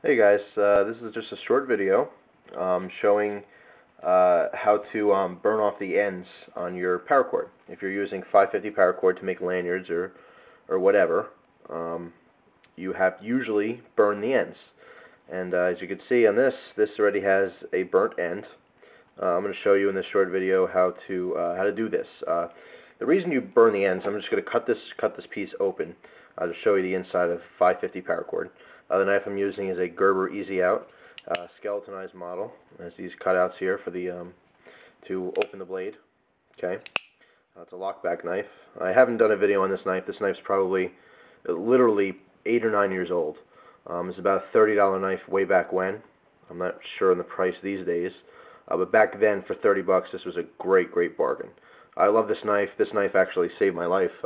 Hey guys, this is just a short video showing how to burn off the ends on your paracord. If you're using 550 paracord to make lanyards or whatever, you have to usually burn the ends. And as you can see on this already has a burnt end. I'm going to show you in this short video how to do this. The reason you burn the ends, I'm just going to cut this piece open to show you the inside of 550 paracord. The knife I'm using is a Gerber Easy Out skeletonized model. There's these cutouts here for the to open the blade. Okay, it's a lockback knife. I haven't done a video on this knife. This knife's probably literally 8 or 9 years old. It's about a $30 knife way back when. I'm not sure on the price these days. But back then, for 30 bucks, this was a great bargain. I love this knife. This knife actually saved my life.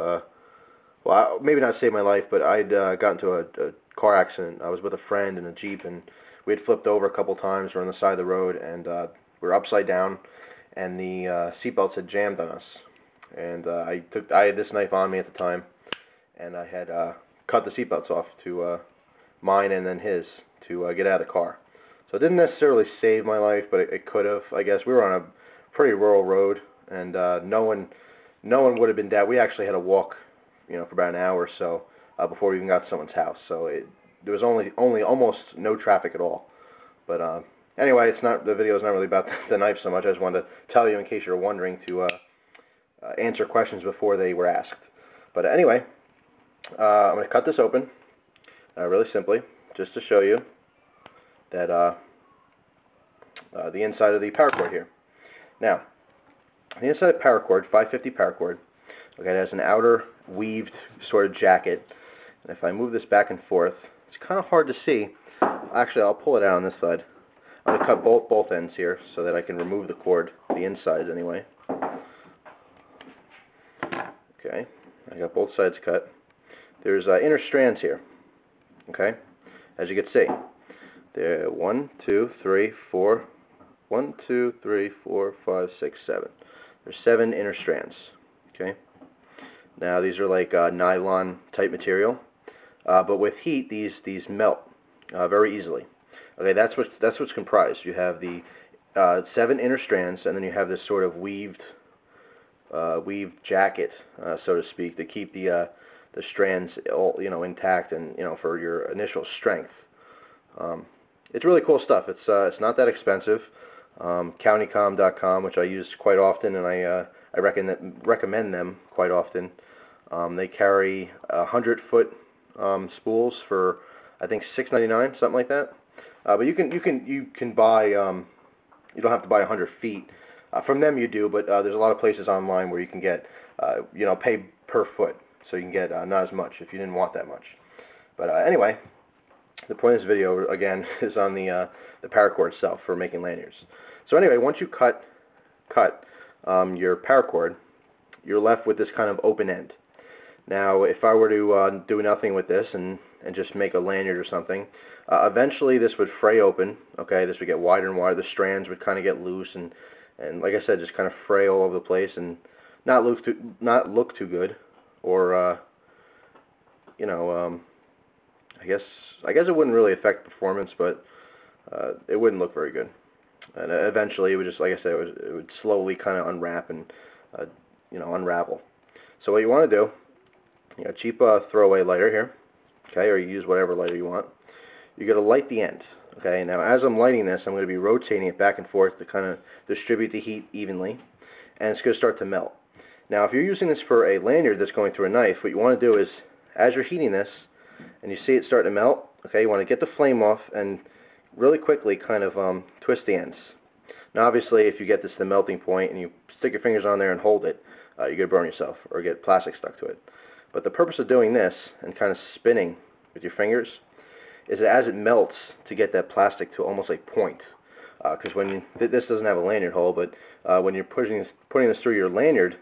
Well, maybe not saved my life, but I'd gotten into a car accident. I was with a friend in a Jeep, and we had flipped over a couple times. We're on the side of the road, and we were upside down, and the seatbelts had jammed on us. And I had this knife on me at the time, and I had cut the seatbelts off to mine and then his to get out of the car. So it didn't necessarily save my life, but it could have. I guess we were on a pretty rural road, and no one would have been dead. We actually had to walk, for about an hour or so before we even got to someone's house. So there was only almost no traffic at all. But anyway, the video is not really about the knife so much. I just wanted to tell you in case you're wondering to answer questions before they were asked. But anyway, I'm going to cut this open really simply, just to show you that the inside of the paracord here. Now, the inside of paracord, 550 paracord, okay, it has an outer weaved sort of jacket. And if I move this back and forth, it's kind of hard to see. Actually, I'll pull it out on this side. I'm going to cut both ends here so that I can remove the cord, the insides anyway. Okay, I got both sides cut. There's inner strands here. Okay, as you can see. There, 1, 2, 3, 4. 1, 2, 3, 4, 5, 6, 7. There's 7 inner strands. Okay. Now these are like nylon type material, but with heat these melt very easily. Okay, that's what's comprised. You have the 7 inner strands, and then you have this sort of weaved jacket, so to speak, to keep the strands all intact and for your initial strength. It's really cool stuff. It's not that expensive. Countycom.com, which I use quite often, and I recommend them quite often. They carry 100-foot spools for I think $6.99, something like that. But you can buy. You don't have to buy 100 feet from them. You do, but there's a lot of places online where you can get pay per foot, so you can get not as much if you didn't want that much. But anyway. The point of this video, again, is on the paracord itself for making lanyards. So anyway, once you cut your paracord, you're left with this kind of open end. Now, if I were to do nothing with this and just make a lanyard or something, eventually this would fray open. Okay, this would get wider and wider. The strands would kind of get loose and like I said, just kind of fray all over the place and not look too good, or I guess it wouldn't really affect performance, but it wouldn't look very good. And eventually, it would just, like I said, it would slowly kind of unwrap and unravel. So what you want to do, a cheap throwaway lighter here, okay, or you use whatever lighter you want. You got to light the end. Okay, now as I'm lighting this, I'm going to be rotating it back and forth to kind of distribute the heat evenly, and it's going to start to melt. Now, if you're using this for a lanyard that's going through a knife, what you want to do is, as you're heating this, and you see it starting to melt, okay, you want to get the flame off and really quickly kind of twist the ends. Now obviously if you get this to the melting point and you stick your fingers on there and hold it, you're going to burn yourself or get plastic stuck to it. But the purpose of doing this and kind of spinning with your fingers is that as it melts, to get that plastic to almost like point. Because when this doesn't have a lanyard hole, but when you're putting this through your lanyard,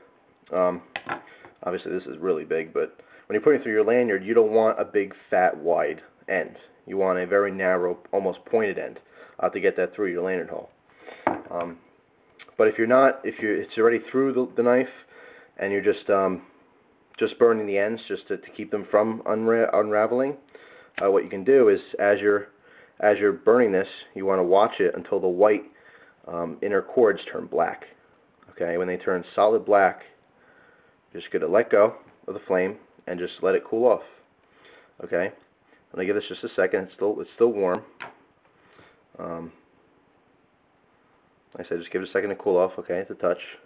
obviously this is really big, but when you're putting it through your lanyard, you don't want a big, fat, wide end. You want a very narrow, almost pointed end to get that through your lanyard hole. But if it's already through the knife, and you're just burning the ends just to keep them from unraveling, what you can do is as you're as you're burning this, you want to watch it until the white inner cords turn black. Okay, when they turn solid black, you're just going to let go of the flame and just let it cool off. Okay, I'm going to give this just a second. It's still warm. Like I said, just give it a second to cool off. Okay, to touch.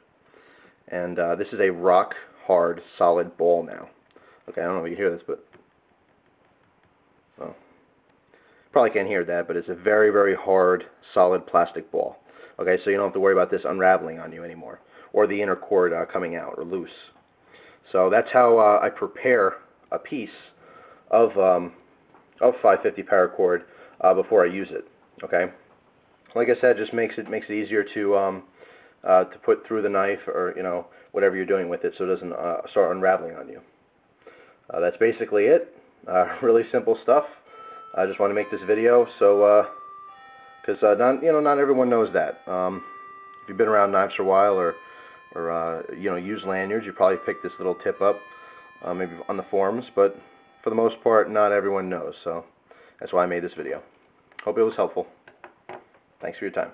And this is a rock hard solid ball now. Okay, I don't know if you can hear this, but well, probably can't hear that, but it's a very, very hard solid plastic ball. Okay, so you don't have to worry about this unraveling on you anymore, or the inner cord coming out or loose. So that's how I prepare a piece of 550 paracord before I use it. Okay, like I said, just makes it easier to put through the knife, or whatever you're doing with it, so it doesn't start unraveling on you. That's basically it. Really simple stuff. I just want to make this video so because not everyone knows that. If you've been around knives for a while, or use lanyards, you probably picked this little tip up maybe on the forums, but for the most part, not everyone knows. So that's why I made this video. Hope it was helpful. Thanks for your time.